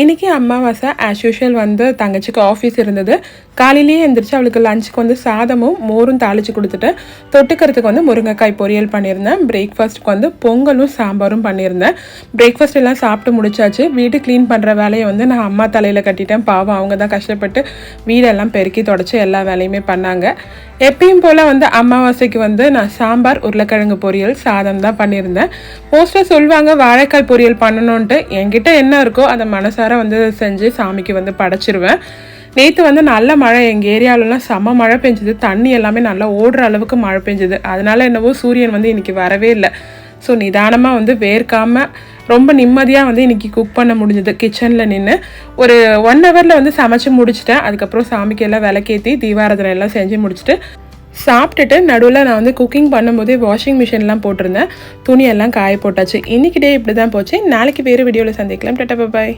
இன்றைக்கி அமாவாசை as usual வந்து தங்கச்சிக்கு ஆஃபீஸ் இருந்தது. காலையிலேயே எழுந்திரிச்சு அவளுக்கு லஞ்சுக்கு வந்து சாதமும் மோரும் தாளித்து கொடுத்துட்டு தொட்டுக்கிறதுக்கு வந்து முருங்கைக்காய் பொரியல் பண்ணியிருந்தேன். பிரேக்ஃபாஸ்ட்டுக்கு வந்து பொங்கலும் சாம்பாரும் பண்ணியிருந்தேன். பிரேக்ஃபாஸ்ட் எல்லாம் சாப்பிட்டு முடிச்சாச்சு. வீடு க்ளீன் பண்ணுற வேலையை வந்து நான் அம்மா தலையில் கட்டிட்டேன். பாவம் அவங்க தான் கஷ்டப்பட்டு வீடெல்லாம் பெருக்கி தொடச்சி எல்லா வேலையுமே பண்ணாங்க. எப்பயும் போல் வந்து அமாவாசைக்கு வந்து நான் சாம்பார் உருளைக்கிழங்கு பொரியல் சாதம் தான் பண்ணியிருந்தேன். மோஸ்ட்டாக சொல்லுவாங்க வாழைக்காய் பொரியல் பண்ணணுன்ட்டு. என்கிட்ட என்ன இருக்கோ அதை மனசார வந்து செஞ்சு சாமிக்கு வந்து படைச்சிருவேன். நேற்று வந்து நல்ல மழை, எங்கள் ஏரியாவிலலாம் செம்ம மழை பெஞ்சுது. தண்ணி எல்லாமே நல்லா ஓடுற அளவுக்கு மழை பெஞ்சுது. அதனால என்னவோ சூரியன் வந்து இன்றைக்கி வரவே இல்லை. ஸோ நிதானமாக வந்து வேர்க்காமல் ரொம்ப நிம்மதியாக வந்து இன்றைக்கி குக் பண்ண முடிஞ்சது. கிச்சனில் நின்று ஒரு 1 ஹவரில் வந்து சமைச்சு முடிச்சிட்டேன். அதுக்கப்புறம் சாமிக்கு எல்லாம் விளக்கேற்றி தீபாராதனை எல்லாம் செஞ்சு முடிச்சுட்டு சாப்பிட்டுட்டு நடுவில் நான் வந்து குக்கிங் பண்ணும்போதே வாஷிங் மிஷின்லாம் போட்டிருந்தேன். துணியெல்லாம் காய போட்டாச்சு. இன்றைக்கி டே இப்படி தான் போச்சு. நாளைக்கு வேறு வீடியோவில் சந்திக்கலாம். டாடா பாய்.